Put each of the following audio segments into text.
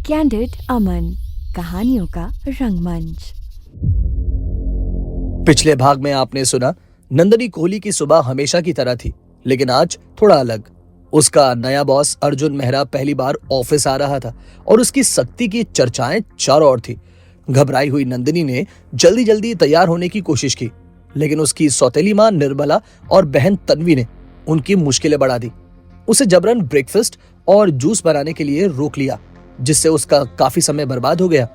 Candid अमन, कहानियों का रंगमंच। पिछले भाग में आपने सुना नंदिनी कोहली की सुबह हमेशा की तरह थी, लेकिन आज थोड़ा अलग। उसका नया बॉस अर्जुन मेहरा पहली बार ऑफिस आ रहा था और उसकी सख्ती की चर्चाएं चारों ओर थी। घबराई हुई नंदिनी ने जल्दी जल्दी तैयार होने की कोशिश की, लेकिन उसकी सौतेली मां निर्मला और बहन तन्वी ने उनकी मुश्किलें बढ़ा दी। उसे जबरन ब्रेकफास्ट और जूस बनाने के लिए रोक लिया, जिससे उसका काफी समय बर्बाद हो गया।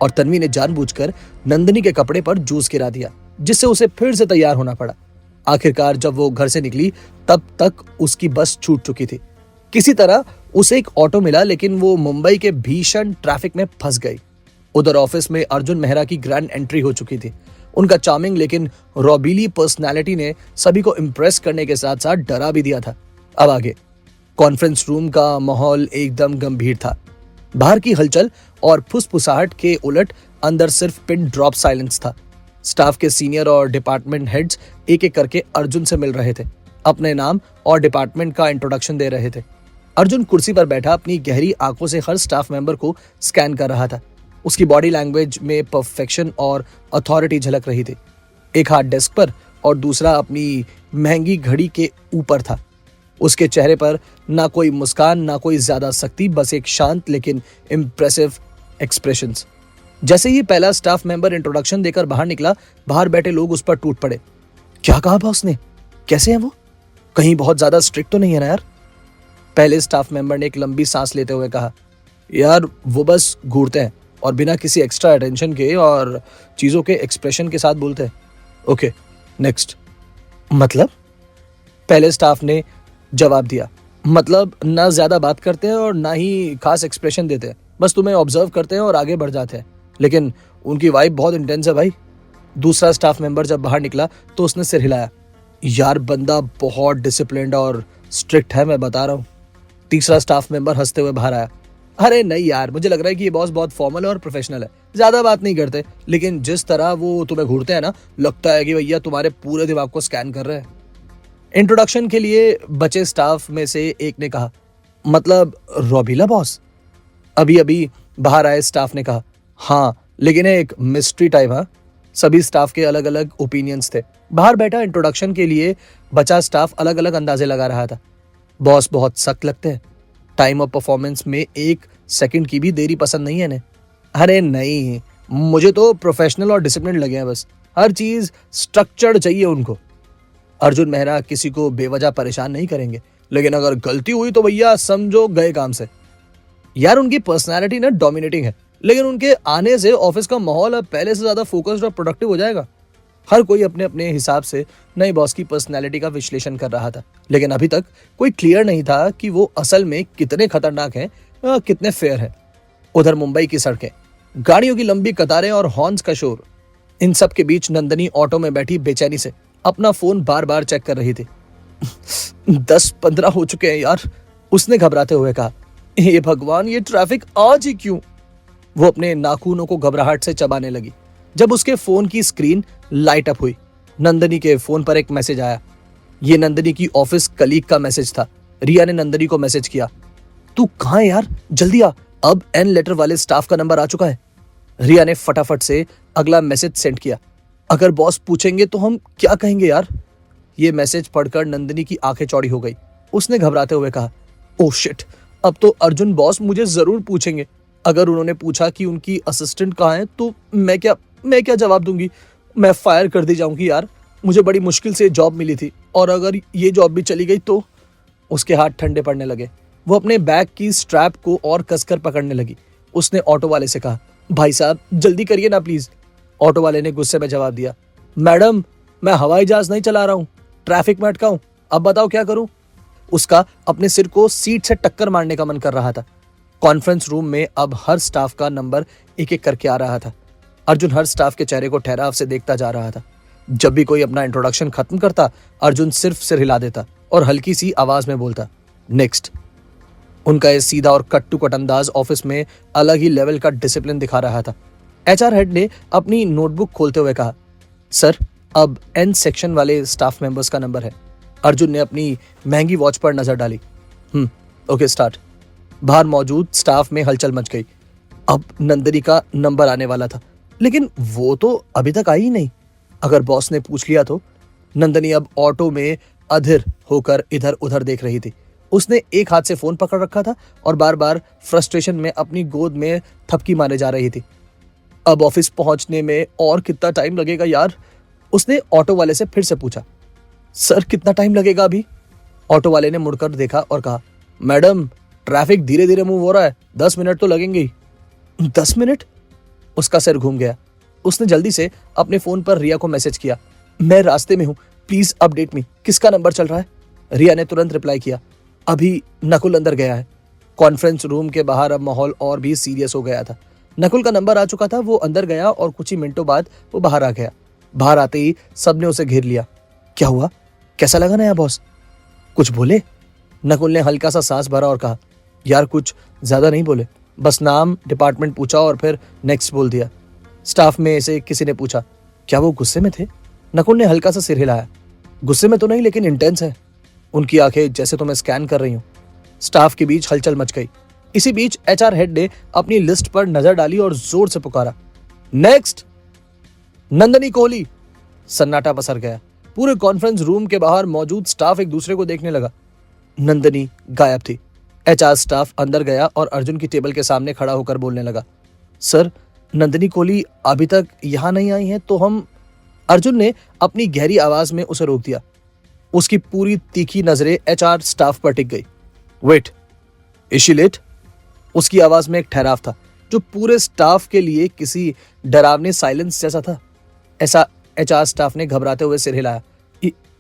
और तन्वी ने जानबूझकर नंदिनी के कपड़े पर जूस गिरा दिया, जिससे उसे फिर से तैयार होना पड़ा। आखिरकार जब वो घर से निकली तब तक उसकी बस छूट चुकी थी। किसी तरह उसे एक ऑटो मिला, लेकिन वो मुंबई के भीषण ट्रैफिक में फंस गई। उधर ऑफिस में अर्जुन मेहरा की ग्रैंड एंट्री हो चुकी थी। उनका चार्मिंग लेकिन रॉबीली पर्सनैलिटी ने सभी को इम्प्रेस करने के साथ साथ डरा भी दिया था। अब आगे कॉन्फ्रेंस रूम का माहौल एकदम गंभीर था। बाहर की हलचल और फुसफुसाहट के उलट अंदर सिर्फ पिन ड्रॉप साइलेंस था। स्टाफ के सीनियर और डिपार्टमेंट हेड्स एक एक करके अर्जुन से मिल रहे थे, अपने नाम और डिपार्टमेंट का इंट्रोडक्शन दे रहे थे। अर्जुन कुर्सी पर बैठा अपनी गहरी आंखों से हर स्टाफ मेंबर को स्कैन कर रहा था। उसकी बॉडी लैंग्वेज में परफेक्शन और अथॉरिटी झलक रही थी। एक हाथ डेस्क पर और दूसरा अपनी महंगी घड़ी के ऊपर था। उसके चेहरे पर ना कोई मुस्कान, ना कोई ज्यादा सख्ती, बस एक शांत लेकिन इम्प्रेसिव एक्सप्रेशंस। जैसे ही पहला स्टाफ मेंबर इंट्रोडक्शन देकर बाहर निकला, बाहर बैठे लोग उस पर टूट पड़े। क्या कहा बॉस ने? कैसे है वो? कहीं बहुत ज्यादा स्ट्रिक्ट तो नहीं है ना यार? पहले स्टाफ मेंबर ने एक लंबी सांस लेते हुए कहा, यार वो बस घूरते हैं और बिना किसी एक्स्ट्रा अटेंशन के और चीजों के एक्सप्रेशन के साथ बोलते हैं। Okay, next. मतलब? पहले स्टाफ ने जवाब दिया, मतलब ना ज्यादा बात करते हैं और ना ही खास एक्सप्रेशन देते हैं, बस तुम्हें ऑब्जर्व करते हैं और आगे बढ़ जाते हैं, लेकिन उनकी वाइब बहुत इंटेंस है भाई। दूसरा स्टाफ मेंबर जब बाहर निकला तो उसने सिर हिलाया, यार बंदा बहुत डिसिप्लिन्ड और स्ट्रिक्ट है, मैं बता रहा हूँ। तीसरा स्टाफ मेंबर हंसते हुए बाहर आया, अरे नहीं यार, मुझे लग रहा है कि ये बॉस बहुत फॉर्मल और प्रोफेशनल है, ज्यादा बात नहीं करते, लेकिन जिस तरह वो तुम्हें घूरते हैं ना, लगता है कि भैया तुम्हारे पूरे दिमाग को स्कैन कर रहे हैं। इंट्रोडक्शन के लिए बचे स्टाफ में से एक ने कहा, मतलब रॉबीला बॉस? अभी अभी बाहर आए स्टाफ ने कहा, हाँ लेकिन एक मिस्ट्री टाइप। हाँ, सभी स्टाफ के अलग अलग ओपिनियंस थे। बाहर बैठा इंट्रोडक्शन के लिए बचा स्टाफ अलग अलग अंदाजे लगा रहा था। बॉस बहुत सख्त लगते हैं, टाइम और परफॉर्मेंस में एक सेकंड की भी देरी पसंद नहीं है इन्हें। अरे नहीं, मुझे तो प्रोफेशनल और डिसिप्लिन लगे हैं, बस हर चीज स्ट्रक्चर्ड चाहिए उनको। अर्जुन मेहरा किसी को बेवजह परेशान नहीं करेंगे, लेकिन अगर गलती हुई तो भैया समझो गए काम से। यार उनकी पर्सनालिटी ना डोमिनेटिंग है, लेकिन उनके आने से ऑफिस का माहौल अब पहले से ज्यादा फोकस्ड और प्रोडक्टिव हो जाएगा। हर कोई अपने अपने हिसाब से नए बॉस की पर्सनालिटी का विश्लेषण कर रहा था, लेकिन अभी तक कोई क्लियर नहीं था कि वो असल में कितने खतरनाक हैं या कितने फेयर हैं। उधर मुंबई की सड़कें, गाड़ियों की लंबी कतारें और हॉर्न्स का शोर, इन सब के बीच नंदिनी ऑटो में बैठी बेचैनी से अपना फोन बार बार चेक कर रही थी। 10-15 हो चुके हैं यार, उसने घबराते हुए कहा। हे भगवान, ये ट्रैफिक आज ही क्यों? वो अपने नाखूनों को घबराहट से चबाने लगी जब उसके फोन की स्क्रीन लाइट अप हुई। नंदिनी के फोन पर एक मैसेज आया। ये नंदिनी की ऑफिस कलीग का मैसेज था। रिया ने नंदिनी को मैसेज किया, तू कहाँ है यार, जल्दी आ, अब एन लेटर वाले स्टाफ का नंबर आ चुका है। रिया ने फटाफट से अगला मैसेज सेंड किया, अगर बॉस पूछेंगे तो हम क्या कहेंगे यार? ये मैसेज पढ़कर नंदिनी की आंखें चौड़ी हो गई। उसने घबराते हुए कहा, ओह शिट, अब तो अर्जुन बॉस मुझे जरूर पूछेंगे। अगर उन्होंने पूछा कि उनकी असिस्टेंट कहाँ है तो मैं क्या जवाब दूंगी? मैं फायर कर दी जाऊंगी यार, मुझे बड़ी मुश्किल से जॉब मिली थी, और अगर ये जॉब भी चली गई तो? उसके हाथ ठंडे पड़ने लगे। वो अपने बैग की स्ट्रैप को और कसकर पकड़ने लगी। उसने ऑटो वाले से कहा, भाई साहब जल्दी करिए ना प्लीज। ऑटो वाले ने गुस्से में जवाब दिया, मैडम मैं हवाई जहाज नहीं चला रहा हूँ, ट्रैफिक में अटका हूँ, अब बताओ क्या करूँ? उसका अपने सिर को सीट से टक्कर मारने का मन कर रहा था। कॉन्फ्रेंस रूम में अब हर स्टाफ का नंबर एक एक करके आ रहा था। अर्जुन हर स्टाफ के चेहरे को ठहराव से देखता जा रहा था। जब भी कोई अपना इंट्रोडक्शन खत्म करता, अर्जुन सिर्फ सिर हिला देता और हल्की सी आवाज में बोलता, नेक्स्ट। उनका ये सीधा और कट टू कट अंदाज ऑफिस में अलग ही लेवल का डिसिप्लिन दिखा रहा था। एचआर हेड ने अपनी नोटबुक खोलते हुए कहा, सर अब एन सेक्शन वाले स्टाफ मेंबर्स का नंबर है। अर्जुन ने अपनी महंगी वॉच पर नजर डाली। Okay start. बाहर मौजूद स्टाफ में हलचल मच गई। अब नंदिनी का नंबर आने वाला था, लेकिन वो तो अभी तक आई ही नहीं। अगर बॉस ने पूछ लिया तो? नंदिनी अब ऑटो में अधीर होकर इधर उधर देख रही थी। उसने एक हाथ से फोन पकड़ रखा था और बार बार फ्रस्ट्रेशन में अपनी गोद में थपकी मारे जा रही थी। अब ऑफिस पहुंचने में और कितना टाइम लगेगा यार? उसने ऑटो वाले से फिर से पूछा। सर कितना टाइम लगेगा अभी? ऑटो वाले ने मुड़कर देखा और कहा, मैडम ट्रैफिक धीरे धीरे मूव हो रहा है, 10 मिनट तो लगेंगे ही। 10 मिनट? उसका सिर घूम गया। उसने जल्दी से अपने फोन पर रिया को मैसेज किया, मैं रास्ते में हूं, प्लीज अपडेट मी, किसका नंबर चल रहा है? रिया ने तुरंत रिप्लाई किया, अभी नकुल अंदर गया है। कॉन्फ्रेंस रूम के बाहर अब माहौल और भी सीरियस हो गया था। नकुल का नंबर आ चुका था, वो अंदर गया और कुछ ही मिनटों बाद वो बाहर आ गया। बाहर आते ही सबने उसे घेर लिया। क्या हुआ? कैसा लगा नया बॉस? कुछ बोले? नकुल ने हल्का सा सांस भरा और कहा, यार कुछ ज्यादा नहीं बोले, बस नाम डिपार्टमेंट पूछा और फिर नेक्स्ट बोल दिया। स्टाफ में से किसी ने पूछा, क्या वो गुस्से में थे? नकुल ने हल्का सा सिर हिलाया। गुस्से में तो नहीं, लेकिन इंटेंस है। उनकी आंखें जैसे तो मैं स्कैन कर रही हूँ। स्टाफ के बीच हलचल मच गई। इसी बीच एचआर हेड ने अपनी लिस्ट पर नजर डाली और जोर से पुकारा, नेक्स्ट नंदिनी कोहली। सन्नाटा पसर गया। पूरे कॉन्फ्रेंस रूम के बाहर मौजूद स्टाफ एक दूसरे को देखने लगा। नंदिनी गायब थी। एचआर स्टाफ अंदर गया और अर्जुन की टेबल के सामने खड़ा होकर बोलने लगा, सर नंदिनी कोहली अभी तक यहां नहीं आई है तो हम। अर्जुन ने अपनी गहरी आवाज में उसे रोक दिया। उसकी पूरी तीखी नजरें एचआर स्टाफ पर टिक गई। Wait, is she late? उसकी आवाज में एक ठहराव था जो पूरे स्टाफ के लिए किसी डरावने साइलेंस जैसा था। ऐसा एचआर स्टाफ ने घबराते हुए सिर हिलाया।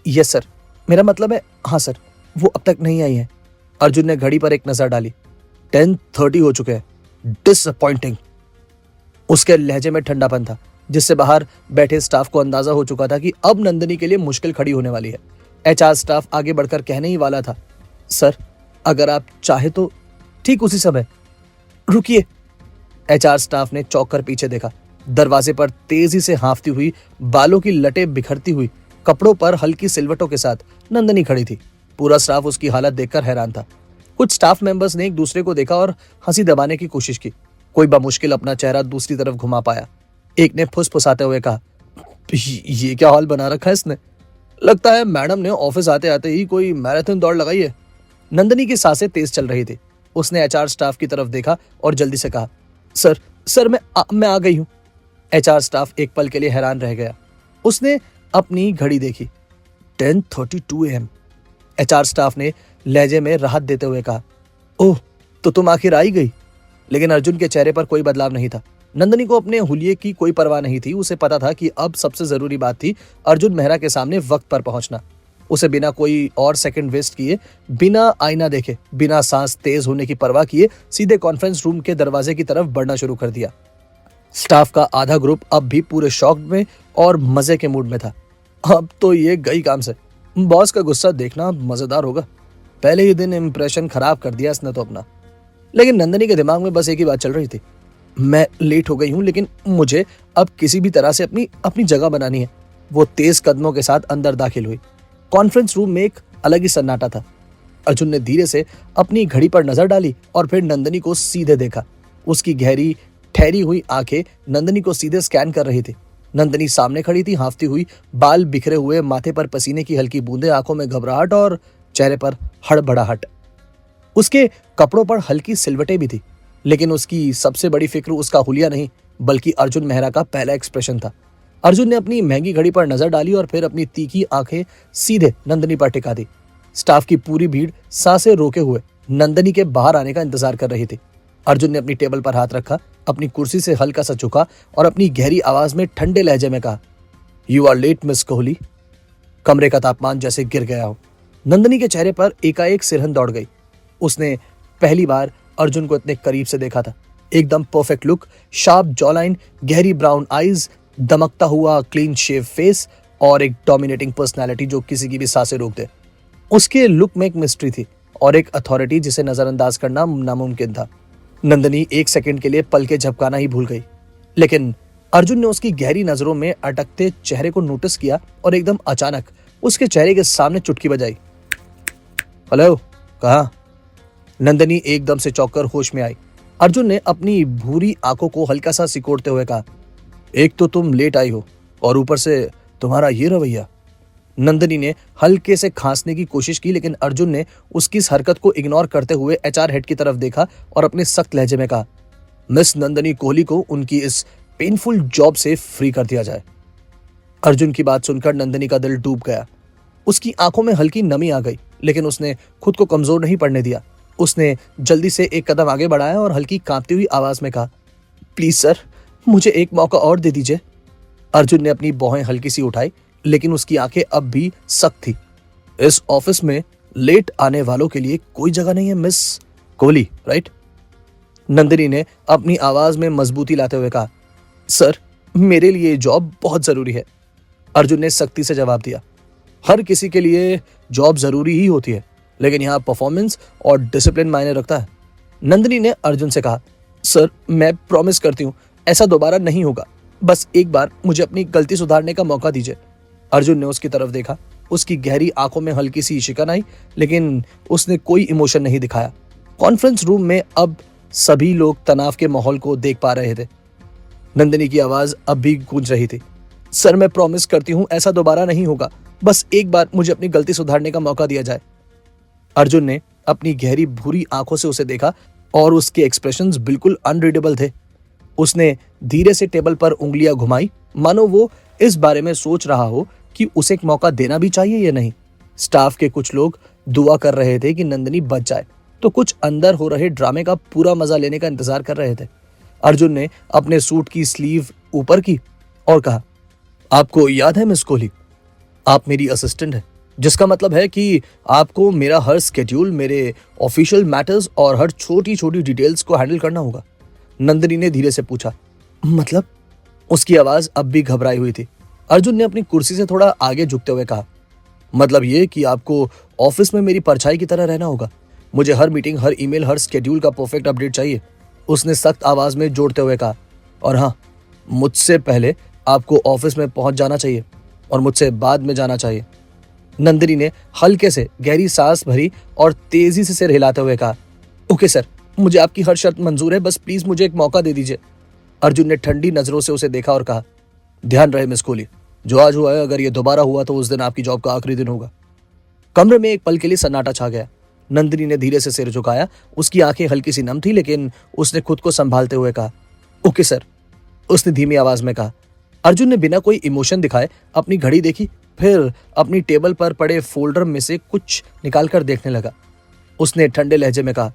यस सर, मेरा मतलब है हाँ सर, वो अब तक नहीं आई है। अर्जुन ने घड़ी पर एक नजर डाली। 10:30 हो चुके हैं। डिसअपॉइंटिंग। उसके लहजे में ठंडापन था जिससे बाहर बैठे स्टाफ को अंदाजा हो चुका था कि अब नंदिनी के लिए मुश्किल खड़ी होने वाली है। एचआर स्टाफ आगे बढ़कर कहने ही वाला था, सर अगर आप चाहे तो। ठीक उसी समय, रुकिए। एचआर स्टाफ ने चौंक कर पीछे देखा। दरवाजे पर तेजी से हाँफती हुई, बालों की लटें बिखरती हुई, कपड़ों पर हल्की सिलवटों के साथ नंदिनी खड़ी थी। पूरा स्टाफ उसकी हालत देखकर हैरान था। कुछ स्टाफ मेंबर्स ने एक दूसरे को देखा और हंसी दबाने की कोशिश की। कोई बमुश्किल अपना चेहरा दूसरी तरफ घुमा पाया। एक ने फुसफुसाते हुए कहा, ये क्या हाल बना रखा है इसने? लगता है मैडम ने ऑफिस आते आते ही कोई मैराथन दौड़ लगाई है। नंदिनी की सांसें तेज चल रही थी। उसने एचआर स्टाफ की तरफ देखा और जल्दी से कहा, सर मैं आ गई हूं। एचआर स्टाफ एक पल के लिए हैरान रह गया। उसने अपनी घड़ी देखी। 10:32 AM। एचआर स्टाफ ने लहजे में राहत देते हुए कहा, ओह तो तुम आखिर आई गई। लेकिन अर्जुन के चेहरे पर कोई बदलाव नहीं था। नंदिनी को अपने हुलिये की कोई परवाह नहीं थी। उसे पता था कि अब सबसे जरूरी बात थी अर्जुन मेहरा के सामने वक्त पर पहुंचना। उसे बिना कोई और सेकंड वेस्ट किए, बिना आईना देखे, बिना सांस तेज होने की परवाह किए सीधे कॉन्फ्रेंस रूम के दरवाजे की तरफ बढ़ना शुरू कर दिया। स्टाफ का आधा ग्रुप अब भी पूरे शॉक में और मजे के मूड में था। अब तो ये गई काम से। बॉस का गुस्सा देखना मजेदार होगा। पहले ही दिन इंप्रेशन खराब कर दिया इसने तो अपना। लेकिन नंदिनी के दिमाग में बस एक ही बात चल रही थी, मैं लेट हो गई हूं लेकिन मुझे अब किसी भी तरह से अपनी जगह बनानी है। वो तेज कदमों के साथ अंदर दाखिल हुई। कॉन्फ्रेंस रूम में एक अलग ही सन्नाटा था। अर्जुन ने धीरे से अपनी घड़ी पर नजर डाली और फिर नंदिनी को सीधे देखा। उसकी गहरी ठहरी हुई आंखें नंदिनी को सीधे स्कैन कर रही थी। नंदिनी सामने खड़ी थी, हाँफती हुई, बाल बिखरे हुए, माथे पर पसीने की हल्की बूंदें, आंखों में घबराहट और चेहरे पर हड़बड़ाहट। उसके कपड़ों पर हल्की सिलवटें भी थी, लेकिन उसकी सबसे बड़ी फिक्र उसका हुलिया नहीं बल्कि अर्जुन मेहरा का पहला एक्सप्रेशन था। अर्जुन ने अपनी महंगी घड़ी पर नजर डाली और फिर अपनी तीखी आंखें सीधे नंदिनी पर टिका दी। स्टाफ की पूरी भीड़ सांसें रोके हुए नंदिनी के बाहर आने का इंतजार कर रही थी। अर्जुन ने अपनी टेबल पर हाथ रखा, अपनी कुर्सी से हल्का सा झुका और अपनी गहरी आवाज में ठंडे लहजे में कहा, you are late miss Kohli. कमरे का तापमान जैसे गिर गया हो। नंदिनी के चेहरे पर एकाएक सिरहन दौड़ गई। उसने पहली बार अर्जुन को इतने करीब से देखा था। एकदम परफेक्ट लुक, शार्प जॉलाइन, गहरी ब्राउन आईज, दमकता हुआ क्लीन शेव फेस और एक डोमिनेटिंग पर्सनालिटी जो किसी की भी सांसें रोक दे। उसके लुक में एक मिस्ट्री थी और एक अथॉरिटी जिसे नजरअंदाज करना नामुमकिन था। नंदिनी एक सेकंड के लिए पल के झपकाना ही भूल गई, लेकिन अर्जुन ने उसकी गहरी नजरों में अटकते चेहरे को नोटिस किया और एकदम अचानक उसके चेहरे के सामने चुटकी बजाई। हेलो, कहा? नंदिनी एकदम से चौंक कर होश में आई। अर्जुन ने अपनी भूरी आंखों को हल्का सा सिकोड़ते हुए कहा, एक तो तुम लेट आई हो और ऊपर से तुम्हारा ये रवैया। नंदिनी ने हल्के से खांसने की कोशिश की, लेकिन अर्जुन ने उसकी इस हरकत को इग्नोर करते हुए एचआर हेड की तरफ देखा और अपने सख्त लहजे में कहा, मिस नंदिनी कोहली को उनकी इस पेनफुल जॉब से फ्री कर दिया जाए। अर्जुन की बात सुनकर नंदिनी का दिल डूब गया। उसकी आंखों में हल्की नमी आ गई, लेकिन उसने खुद को कमजोर नहीं पड़ने दिया। उसने जल्दी से एक कदम आगे बढ़ाया और हल्की कांपती हुई आवाज में कहा, प्लीज सर, मुझे एक मौका और दे दीजिए। अर्जुन ने अपनी भौहें हल्की सी उठाई, लेकिन उसकी आंखें अब भी सख्त थी। इस ऑफिस में लेट आने वालों के लिए कोई जगह नहीं है मिस कोहली, राइट? नंदिनी ने अपनी आवाज में मजबूती लाते हुए कहा, सर, मेरे लिए जॉब बहुत जरूरी है। अर्जुन ने सख्ती से जवाब दिया, हर किसी के लिए जॉब जरूरी ही होती है, लेकिन यहाँ परफॉर्मेंस और डिसिप्लिन मायने रखता है। नंदिनी ने अर्जुन से कहा, सर, मैं प्रॉमिस करती हूँ ऐसा दोबारा नहीं होगा, बस एक बार मुझे अपनी गलती सुधारने का मौका दीजिए। अर्जुन ने उसकी तरफ देखा। उसकी गहरी आंखों में हल्की सी शिकन आई, लेकिन उसने कोई इमोशन नहीं दिखाया। कॉन्फ्रेंस रूम में अब सभी लोग तनाव के माहौल को देख पा रहे थे। नंदिनी की आवाज अब भी गूंज रही थी, सर, मैं प्रॉमिस करती हूँ ऐसा दोबारा नहीं होगा, बस एक बार मुझे अपनी गलती सुधारने का मौका दिया जाए। अर्जुन ने अपनी गहरी भूरी आंखों से उसे देखा और उसके एक्सप्रेशंस बिल्कुल अनरीडेबल थे। उसने धीरे से टेबल पर उंगलियां घुमाई, मानो वो इस बारे में सोच रहा हो कि उसे एक मौका देना भी चाहिए या नहीं। स्टाफ के कुछ लोग दुआ कर रहे थे कि नंदिनी बच जाए, तो कुछ अंदर हो रहे ड्रामे का पूरा मजा लेने का इंतजार कर रहे थे। अर्जुन ने अपने सूट की स्लीव ऊपर की और कहा, आपको याद है मिस कोहली, आप मेरी असिस्टेंट है, जिसका मतलब है कि आपको मेरा हर स्केड्यूल, मेरे ऑफिशियल मैटर्स और हर छोटी छोटी डिटेल्स को हैंडल करना होगा। नंदिनी ने धीरे से पूछा, मतलब? उसकी आवाज अब भी घबराई हुई थी। अर्जुन ने अपनी कुर्सी से थोड़ा आगे झुकते हुए कहा, मतलब ये कि आपको ऑफिस में मेरी परछाई की तरह रहना होगा। मुझे हर मीटिंग, हर ईमेल, हर स्केड्यूल का परफेक्ट अपडेट चाहिए। उसने सख्त आवाज में जोड़ते हुए कहा, और हाँ, मुझसे पहले आपको ऑफिस में पहुंच जाना चाहिए और मुझसे बाद में जाना चाहिए। नंदिनी ने हल्के से गहरी सांस भरी और तेजी से सिर हिलाते हुए कहा, ओके सर, मुझे आपकी हर शर्त मंजूर है, बस प्लीज मुझे एक मौका दे दीजिए। अर्जुन ने ठंडी नजरों से उसे देखा और कहा, ध्यान रहे मिस कोहली, जो आज हुआ है, अगर ये दोबारा हुआ तो उस दिन आपकी जॉब का आखिरी दिन होगा। कमरे में एक पल के लिए सन्नाटा छा गया। नंदिनी ने धीरे से सिर झुकाया। उसकी आंखें हल्की सी नम थी, लेकिन उसने खुद को संभालते हुए कहा, ओके सर, उसने धीमी आवाज में कहा। अर्जुन ने बिना कोई इमोशन दिखाए अपनी घड़ी देखी, फिर अपनी टेबल पर पड़े फोल्डर में से कुछ निकालकर देखने लगा। उसने ठंडे लहजे में कहा,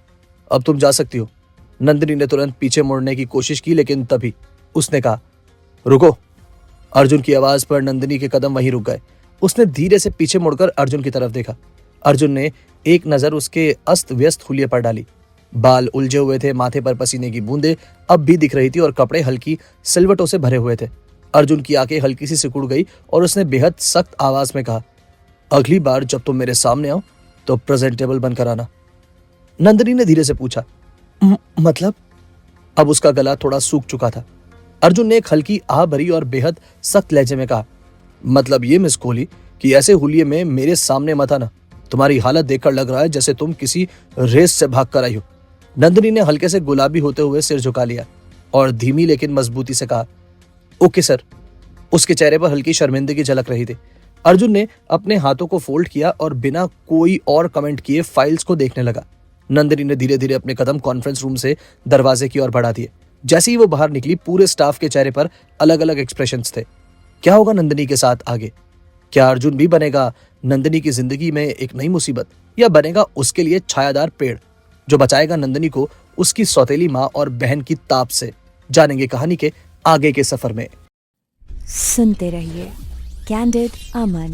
अब तुम जा सकती हो। नंदिनी ने तुरंत पीछे मुड़ने की कोशिश की, लेकिन तभी उसने कहा, रुको। अर्जुन की आवाज पर नंदिनी के कदम वहीं रुक गए। उसने धीरे से पीछे मुड़कर अर्जुन की तरफ देखा। अर्जुन ने एक नजर उसके अस्त व्यस्त हुलिये पर डाली। बाल उलझे हुए थे, माथे पर पसीने की बूंदें अब भी दिख रही थी और कपड़े हल्की सिलवटों से भरे हुए थे। अर्जुन की आंखें हल्की सी सिकुड़ गई और उसने बेहद सख्त आवाज में कहा, अगली बार जब तुम मेरे सामने आओ तो प्रेजेंटेबल बनकर आना। नंदिनी ने धीरे से पूछा, मतलब? अब उसका गला थोड़ा सूख चुका था। अर्जुन ने एक हल्की आह भरी और बेहद सख्त लहजे में कहा, मतलब ये मिस कोहली कि ऐसे हुलिये में मेरे सामने मत आना। तुम्हारी हालत देखकर लग रहा है जैसे तुम किसी रेस से भाग कर आई हो। नंदिनी ने हल्के से गुलाबी होते हुए सिर झुका लिया और धीमी लेकिन मजबूती से कहा, ओके सर। उसके चेहरे पर हल्की शर्मिंदगी झलक रही थी। अर्जुन ने अपने हाथों को फोल्ड किया और बिना कोई और कमेंट किए फाइल्स को देखने लगा। नंदिनी ने धीरे धीरे अपने कदम कॉन्फ्रेंस रूम से दरवाजे की ओर बढ़ा दिए। जैसे ही वो बाहर निकली, पूरे स्टाफ के चेहरे पर अलग अलग एक्सप्रेशंस थे। क्या होगा नंदिनी के साथ आगे? क्या अर्जुन भी बनेगा नंदिनी की जिंदगी में एक नई मुसीबत, या बनेगा उसके लिए छायादार पेड़ जो बचाएगा नंदिनी को उसकी सौतेली माँ और बहन की ताप से? जानेंगे कहानी के आगे के सफर में। सुनते रहिए कैंडिड अमन।